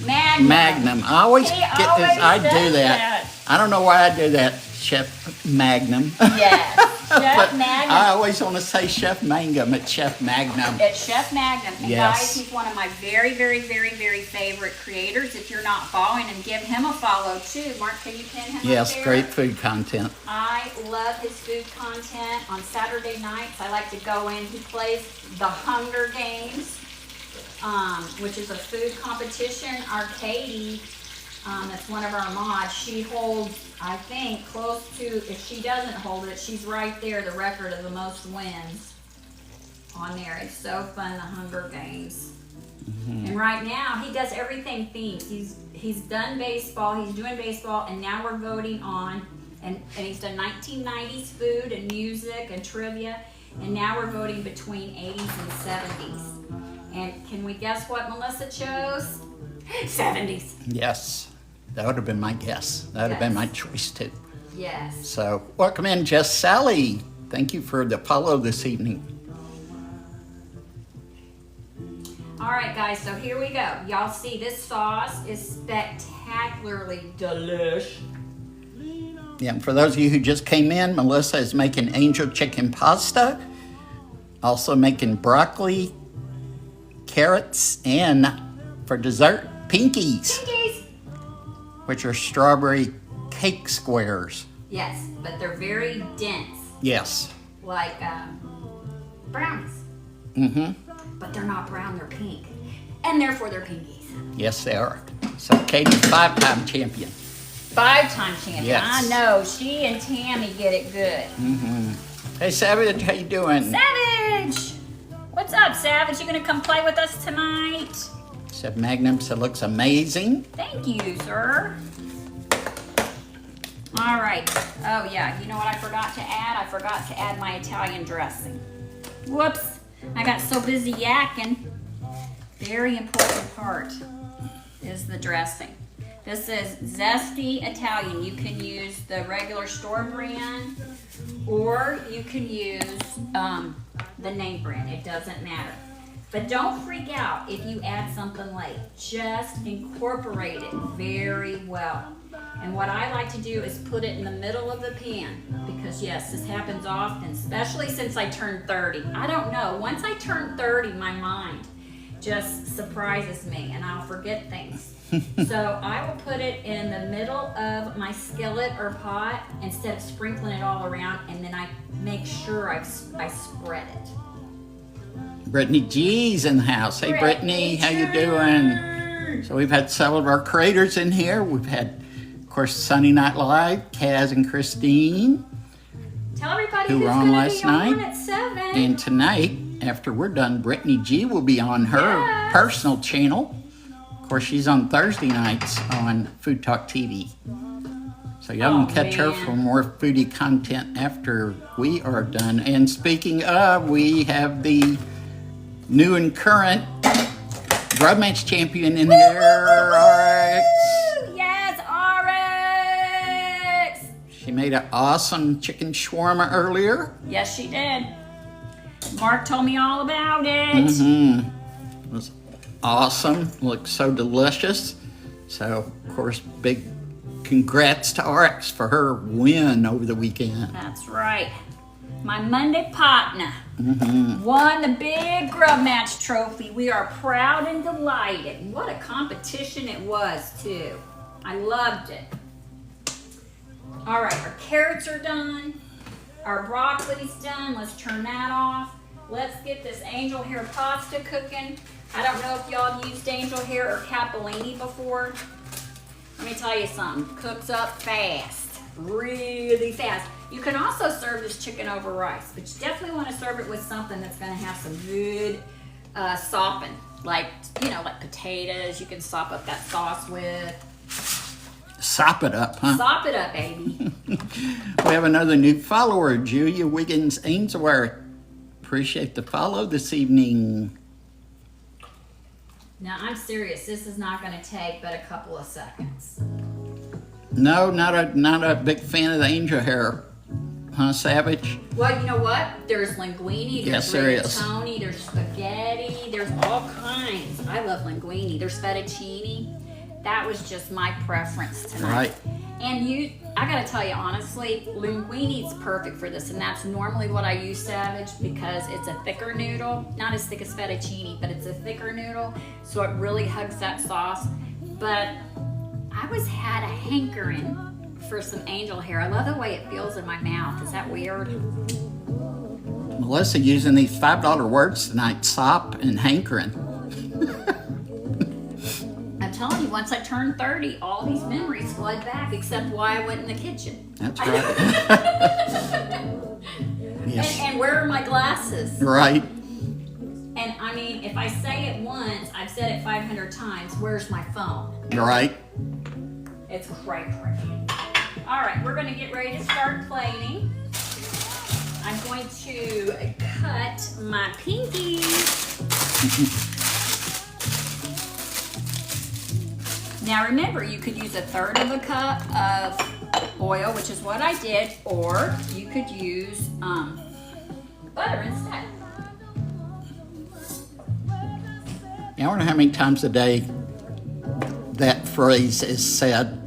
Magnum. I always He get this. always I do does that. I don't know why I do that, Chef Magnum. Yes. Chef But Magnum. I always want to say Chef Mangum. It's Chef Magnum. It's Chef Magnum. And Yes. guys, he's one of my very, very, very, very favorite creators. If you're not following him, give him a follow too. Mark, can you pin him Yes, up there? great food content. I love his food content. On Saturday nights, I like to go in. He plays the Hunger Games, which is a food competition. Our Katie, that's one of our mods, she holds, I think, close to, if she doesn't hold it, she's right there, the record of the most wins on there. It's so fun, the Hunger Games. And right now, he does everything themed. He's done baseball, he's doing baseball, and now we're voting on, and he's done 1990s food and music and trivia, and now we're voting between 80s and 70s. And can we guess what Melissa chose? 70s. Yes, that would have been my guess. That would have been my choice too. Yes. So, welcome in, Jess Sally. Thank you for the follow this evening. All right, guys, so here we go. Y'all see this sauce is spectacularly delish. Yeah, and for those of you who just came in, Melissa is making angel chicken pasta, also making broccoli, carrots, and for dessert, Pinkies, which are strawberry cake squares. Yes, but they're very dense, Yes. like brownies. But they're not brown, they're pink. And therefore they're Pinkies. Yes, they are. So Katie's 5-time champion. 5-time champion. Yes. I know, she and Tammy get it good. Hey, Savage, how you doing? Savage! What's up, Savage? You gonna come play with us tonight? Chef Magnum said looks amazing. Thank you, sir. All right. Oh, yeah. You know what I forgot to add? I forgot to add my Italian dressing. Whoops. I got so busy yakking. Very important part is the dressing. This is Zesty Italian. You can use the regular store brand, or you can use the name brand. It doesn't matter. But don't freak out if you add something late. Just incorporate it very well. And what I like to do is put it in the middle of the pan, because yes, this happens often, especially since I turned 30. I don't know, once I turn 30, my mind just surprises me and I'll forget things. So I will put it in the middle of my skillet or pot instead of sprinkling it all around, and then I make sure I spread it. Brittany G's in the house. Hey, Brittany, how you doing? So we've had several of our creators in here. We've had course, Sunday Night Live, Kaz and Christine, Tell everybody who who's were on going last to be on night. at 7. And tonight, after we're done, Brittany G will be on her Yes. personal channel. Of course, she's on Thursday nights on FoodTokTV. So y'all can catch her man. for more foodie content after we are done. And speaking of, we have the new and current grub match champion in here, RX. Yes, RX! She made an awesome chicken shawarma earlier. Yes, she did. Mark told me all about it. It was awesome. Looked so delicious. So, of course, big congrats to RX for her win over the weekend. That's right. My Monday partner won the big grub match trophy. We are proud and delighted. What a competition it was, too. I loved it. All right, our carrots are done. Our broccoli's done. Let's turn that off. Let's get this angel hair pasta cooking. I don't know if y'all have used angel hair or capellini before. Let me tell you something. Cooks up fast. Really fast. You can also serve this chicken over rice, but you definitely want to serve it with something that's going to have some good sopping. Like, you know, like potatoes. You can sop up that sauce with. Sop it up, huh? Sop it up, baby. We have another new follower, Julia Wiggins Ainsworth. Appreciate the follow this evening. Now, I'm serious. This is not going to take but a couple of seconds. No, not a big fan of the angel hair, huh, Savage? Well, you know what? There's linguine, Yes, there's there is. rigatoni, there's spaghetti, there's all kinds. I love linguine. There's fettuccine. That was just my preference tonight. Right. And I gotta tell you honestly, linguine's perfect for this, and that's normally what I use, Savage, because it's a thicker noodle. Not as thick as fettuccine, but it's a thicker noodle, so it really hugs that sauce. But I had a hankering for some angel hair. I love the way it feels in my mouth. Is that weird? Melissa using these $5 words tonight, sop and hankering. I'm telling you, once I turned 30, all these memories flood back, except why I went in the kitchen. That's right. Yes. And where are my glasses? Right. And I mean, if I say it once, I've said it 500 times, where's my phone? Right. It's cray cray. All right, we're gonna get ready to start plating. I'm going to cut my pinkies. Now remember, you could use 1/3 of a cup of oil, which is what I did, or you could use butter instead. I wonder how many times a day that phrase is said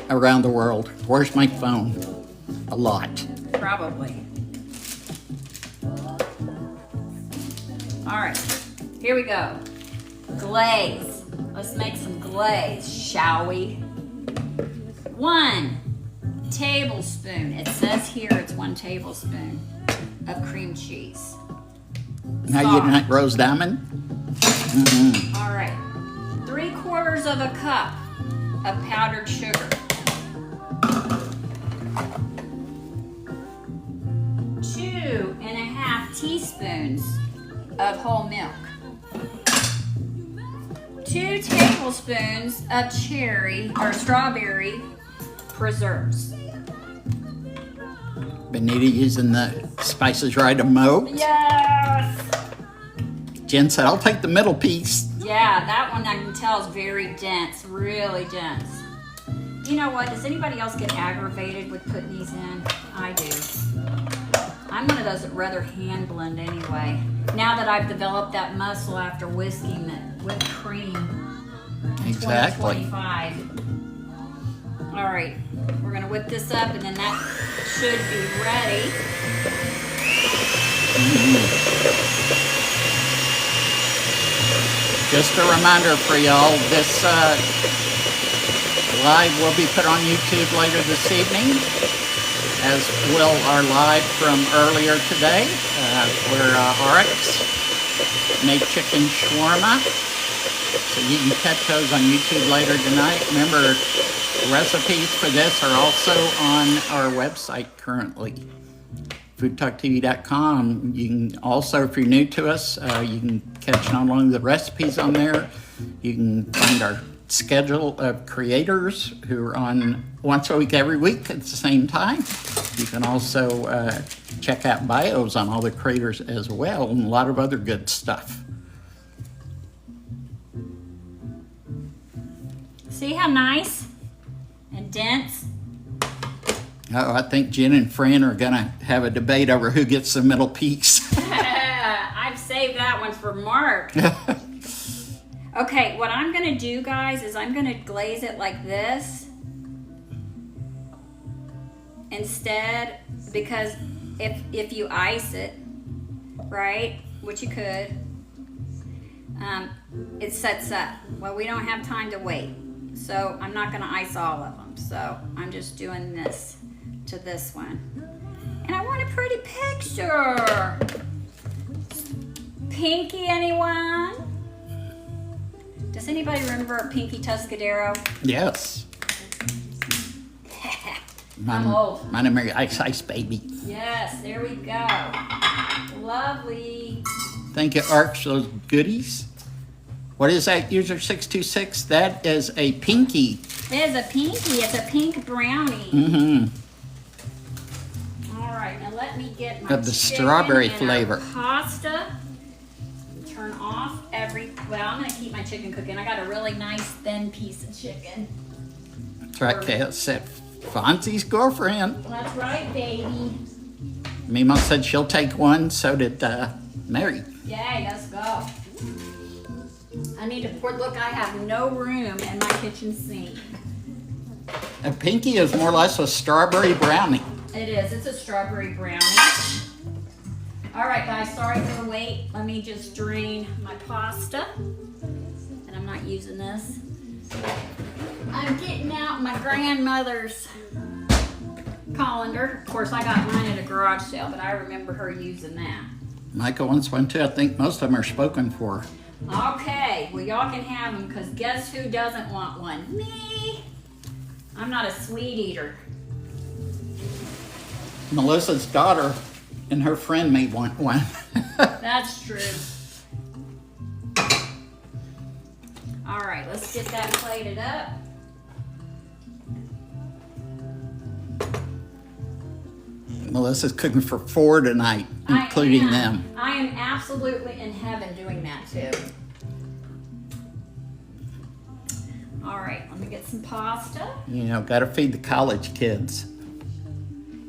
around the world. Where's my phone? A lot. Probably. All right, here we go. Glaze. Let's make some glaze, shall we? 1 tablespoon. It says here it's 1 tablespoon of cream cheese. Now you like Rose Diamond? All right. 3/4 of a cup of powdered sugar. 2.5 teaspoons of whole milk. 2 tablespoons of cherry or strawberry preserves. Benita using the Spices Right emote. Yes! Jen said, I'll take the middle piece. Yeah, that one I can tell is very dense, really dense. You know what? Does anybody else get aggravated with putting these in? I do. I'm one of those that rather hand blend anyway. Now that I've developed that muscle after whisking the whipped cream. Exactly. 2025. All right, we're gonna whip this up and then that should be ready. Just a reminder for y'all, this live will be put on YouTube later this evening, as will our live from earlier today, where RX made chicken shawarma. So you can catch those on YouTube later tonight. Remember, recipes for this are also on our website currently, FoodTokTV.com. You can also, if you're new to us, you can catch not only the recipes on there, you can find our schedule of creators who are on once a week, every week at the same time. You can also check out bios on all the creators as well, and a lot of other good stuff. See how nice and dense? Oh, I think Jen and Fran are gonna have a debate over who gets the middle piece. I've saved that one for Mark. Okay, what I'm gonna do, guys, is I'm gonna glaze it like this instead, because if you ice it, right, which you could, it sets up. Well, we don't have time to wait, so I'm not gonna ice all of them. So I'm just doing this to this one. And I want a pretty picture. Pinky, anyone? Does anybody remember Pinky Tuscadero? Yes. I'm old. Mine are Ice Baby. Yes, there we go. Lovely. Thank you, Arch, for those goodies. What is that, user 626? That is a Pinky. It is a Pinky. It's a pink brownie. Mm-hmm. All right, now let me get my Of the strawberry chicken flavor. And our pasta. Turn off well, I'm gonna keep my chicken cooking. I got a really nice thin piece of chicken. That's right, Kat said Fonzie's girlfriend. That's right, baby. Mima said she'll take one, so did Mary. Yay, let's go. I need to pour, look, I have no room in my kitchen sink. A Pinky is more or less a strawberry brownie. It is, it's a strawberry brownie. All right, guys, sorry for the wait. Let me just drain my pasta. And I'm not using this. I'm getting out my grandmother's colander. Of course, I got mine at a garage sale, but I remember her using that. Michael wants one too. I think most of them are spoken for. Okay, well, y'all can have them, because guess who doesn't want one? Me. I'm not a sweet eater. Melissa's daughter and her friend may want one. That's true. All right, let's get that plated up. Melissa's cooking for 4 tonight, including them. I am absolutely in heaven doing that too. All right, let me get some pasta. You know, gotta feed the college kids.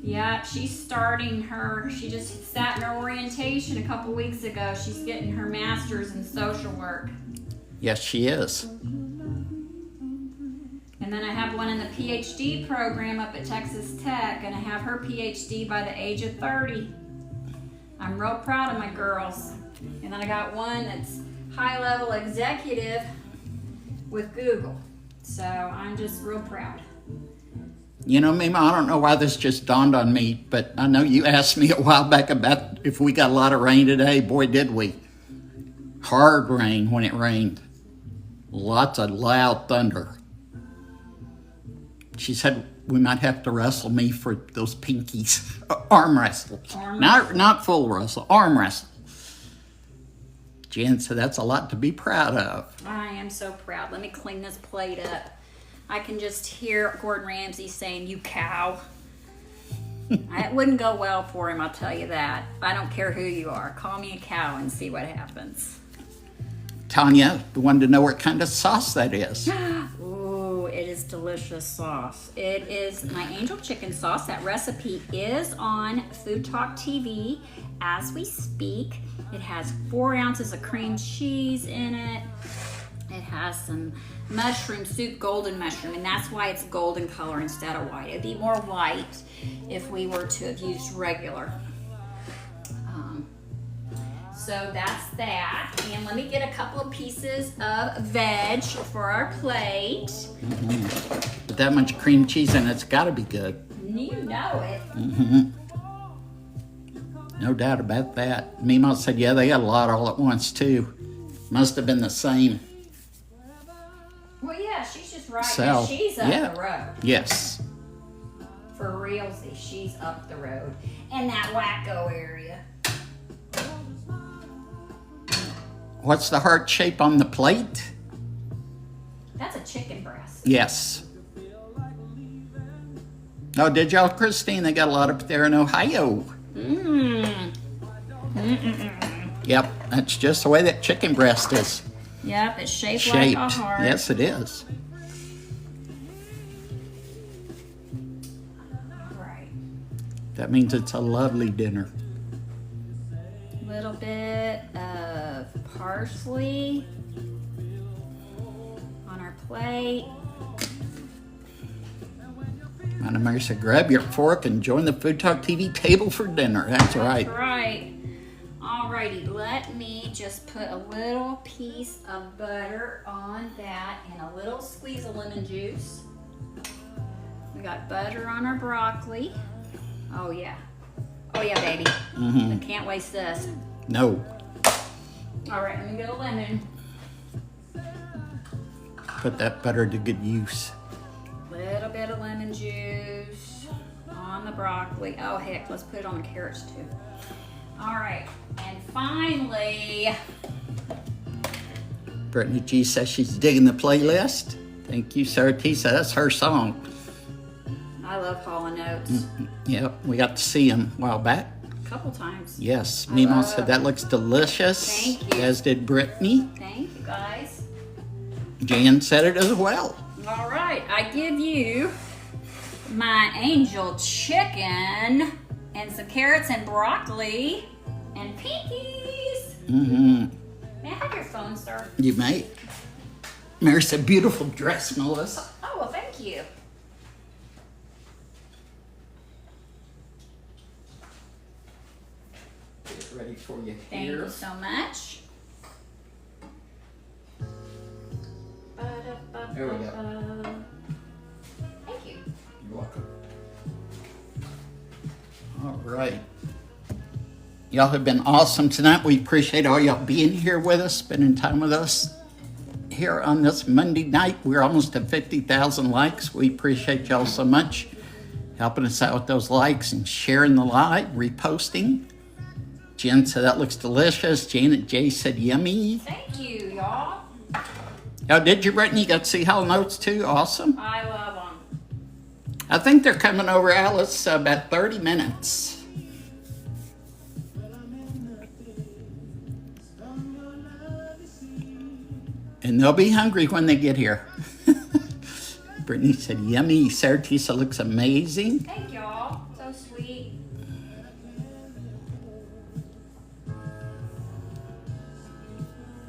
Yeah, she's starting she just sat in her orientation a couple weeks ago. She's getting her master's in social work. Yes, she is. And then I have one in the PhD program up at Texas Tech, and I have her PhD by the age of 30. I'm real proud of my girls. And then I got one that's high-level executive with Google. So I'm just real proud. You know, Mima, I don't know why this just dawned on me, but I know you asked me a while back about if we got a lot of rain today. Boy, did we. Hard rain when it rained. Lots of loud thunder. She said we might have to wrestle me for those Pinkies. Arm wrestle. Not full wrestle, arm wrestle. Jen said that's a lot to be proud of. I am so proud. Let me clean this plate up. I can just hear Gordon Ramsay saying, "You cow." It wouldn't go well for him, I'll tell you that. I don't care who you are. Call me a cow and see what happens. Tanya wanted to know what kind of sauce that is. Ooh, it is delicious sauce. It is my angel chicken sauce. That recipe is on Food Talk TV as we speak. It has 4 ounces of cream cheese in it. It has some mushroom soup, golden mushroom, and that's why it's golden color instead of white. It'd be more white if we were to have used regular. So that's that. And let me get a couple of pieces of veg for our plate. Mm-hmm. With that much cream cheese in it, it's got to be good. You know it. Mm-hmm. No doubt about that. Mima said, yeah, they got a lot all at once, too. Must have been the same. Well, yeah, she's just right. So, She's up yeah. the road. Yes. For realsy, she's up the road in that wacko area. What's the heart shape on the plate? That's a chicken breast. Yes. Oh, did y'all, Christine? They got a lot up there in Ohio. Yep, that's just the way that chicken breast is Yep, it's shaped shaped. like a heart. Yes, it is. All right. That means it's a lovely dinner. Little bit of parsley on our plate. Anna Marissa, grab your fork and join the Food Talk TV table for dinner. That's right. That's right. Alrighty, let me just put a little piece of butter on that and a little squeeze of lemon juice. We got butter on our broccoli. Oh yeah. Oh yeah, baby. I can't waste this. No. Alright, let me get a lemon. Put that butter to good use. Little bit of lemon juice on the broccoli. Oh heck, let's put it on the carrots too. All right, and finally, Brittany G says she's digging the playlist. Thank you, Sarah T. said that's her song. I love Hall & Oates. Yep, we got to see him a while back. A couple times. Yes, I Mimo love- said that looks delicious. Thank you. As did Brittany. Thank you, guys. Jan said it as well. All right, I give you my angel chicken and some carrots and broccoli and Pinkies. May I have your phone, sir? You may. Mary's a beautiful dress, Melissa. Oh, well, thank you. Get it ready for you Thank here. you so much. There we go. Thank you. You're welcome. All right. Y'all have been awesome tonight. We appreciate all y'all being here with us, spending time with us here on this Monday night. We're almost at 50,000 likes. We appreciate y'all so much helping us out with those likes and sharing the live, reposting. Jen said that looks delicious. Janet J said yummy. Thank you, y'all. Oh, did you, Brittany? You got to see Hall & Oates too? Awesome. I love them. I think they're coming over, Alice, about 30 minutes. And they'll be hungry when they get here. Brittany said, yummy. Sarah Tisa looks amazing. Thank y'all. So sweet.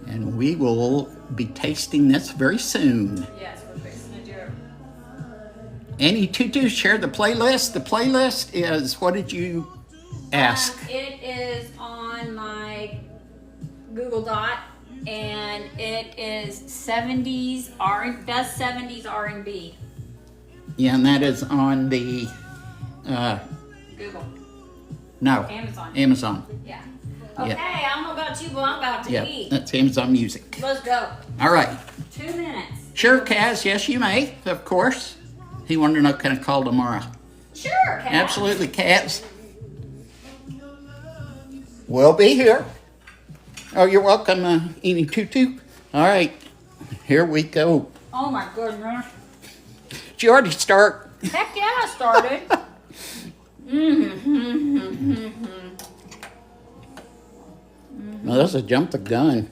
And we will be tasting this very soon. Yes, we're fixing to do it. Annie Tutu shared the playlist. The playlist is, what did you ask? It is on my Google Dot, and it is 70s best 70s R&B. Yeah, and that is on the, Google. no. Amazon. Amazon. Yeah. Okay, I don't know about you, but I'm about to Yeah, eat. that's Amazon Music. Let's go. All right. 2 minutes. Sure, Kaz, yes, you may, of course. He wanted to know, can I call tomorrow? Sure, Kat. Absolutely, Kaz. We'll be here. Oh, you're welcome, Annie Tutu. All right, here we go. Oh my goodness. Did you already start? Heck yeah, I started. No, that's a jump the gun.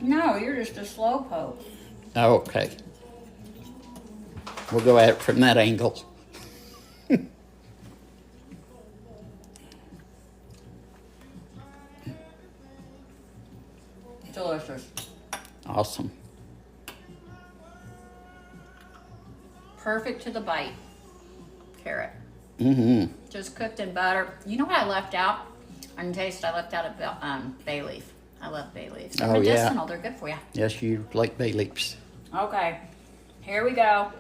No, you're just a slow poke. Oh, okay. We'll go at it from that angle. Delicious. Awesome. Perfect to the bite. Carrot. Mm-hmm. Just cooked in butter. You know what I left out? On taste, I left out a bay leaf. I love bay leaves. They're Oh, yeah. medicinal. They're good for you. Yes, you like bay leaves. Okay. Here we go.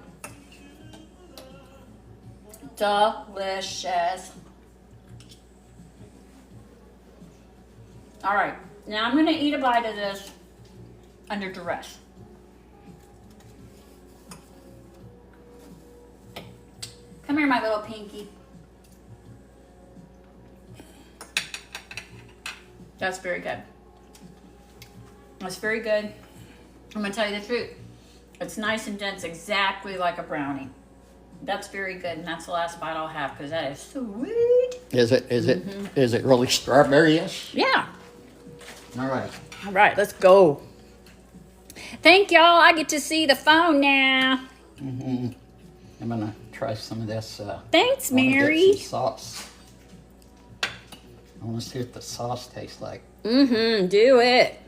Delicious. All right. Now I'm going to eat a bite of this under duress. Come here, my little Pinky. That's very good. That's very good. I'm gonna tell you the truth. It's nice and dense, exactly like a brownie. That's very good, and that's the last bite I'll have because that is sweet. Is it really strawberry-ish? Yeah. All right. All right, let's go. Thank y'all. I get to see the phone now. I'm gonna try some of this. Thanks, I wanna get Mary. some sauce. I want to see what the sauce tastes like. Do it.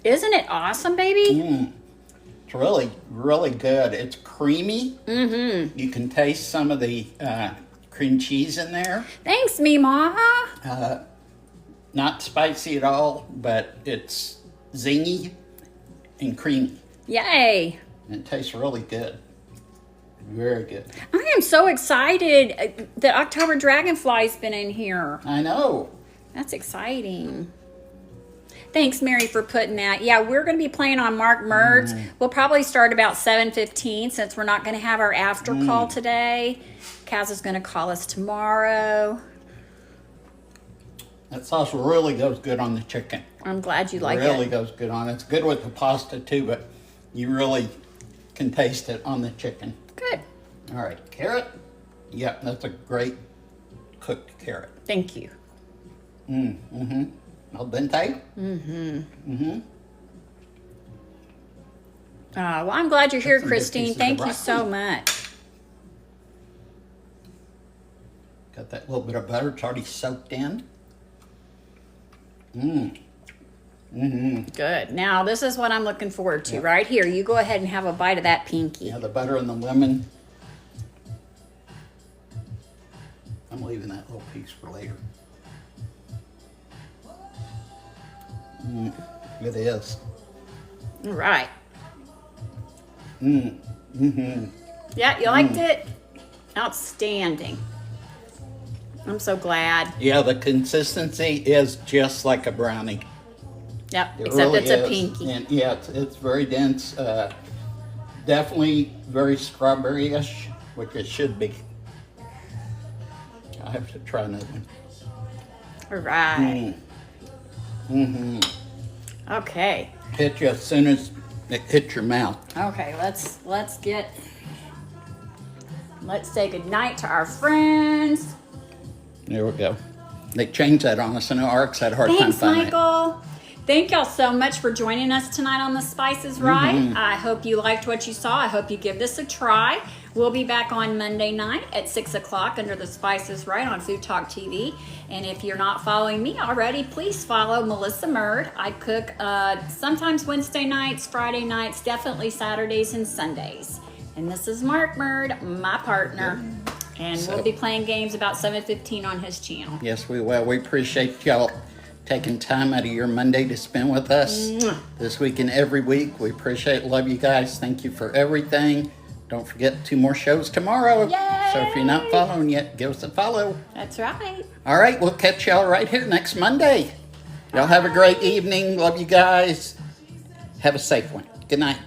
Isn't it awesome, baby? It's really, really good. It's creamy. You can taste some of the cream cheese in there. Thanks, Mima. Not spicy at all, but it's zingy and creamy. Yay. And it tastes really good. Very good. I am so excited that October Dragonfly's been in here. I know. That's exciting. Thanks, Mary, for putting that. Yeah, we're going to be playing on Melissamurd's. We'll probably start about 7:15 since we're not going to have our after call today. Kaz is going to call us tomorrow. That sauce really goes good on the chicken. I'm glad you like Really it. goes good on it. It's good with the pasta too, but you really can taste it on the chicken. Good. All right, carrot. Yep, that's a great cooked carrot. Thank you. Al dente. Well, I'm glad you're here, some good Christine. pieces of Thank you broccoli. so much. Got that little bit of butter. It's already soaked in. Good. Now, this is what I'm looking forward to right here. You go ahead and have a bite of that Pinky. Yeah, the butter and the lemon. I'm leaving that little piece for later. It is. All right. Yeah, you liked it? Outstanding. I'm so glad. Yeah, the consistency is just like a brownie. Yep, It except really it's a is. Pinky. And yeah, it's very dense. Definitely very strawberry-ish, which it should be. I have to try another one. All right. Okay. Hit you as soon as it hits your mouth. Okay, let's say goodnight to our friends. There we go. They changed that on us. I know Arx had a hard time Thanks, finding it. Michael. Thank y'all so much for joining us tonight on The Spice is Right. I hope you liked what you saw. I hope you give this a try. We'll be back on Monday night at 6 o'clock under The Spice is Right on FoodTokTV. And if you're not following me already, please follow Melissamurd. I cook sometimes Wednesday nights, Friday nights, definitely Saturdays and Sundays. And this is Mark Murd, my partner. And we'll be playing games about 7:15 on his channel. Yes, we will. We appreciate y'all taking time out of your Monday to spend with us this week and every week. We appreciate, love you guys. Thank you for everything. Don't forget 2 more shows tomorrow. Yay! So if you're not following yet, give us a follow. That's right. All right, we'll catch y'all right here next Monday. Y'all have a great evening. Love you guys. Have a safe one. Good night.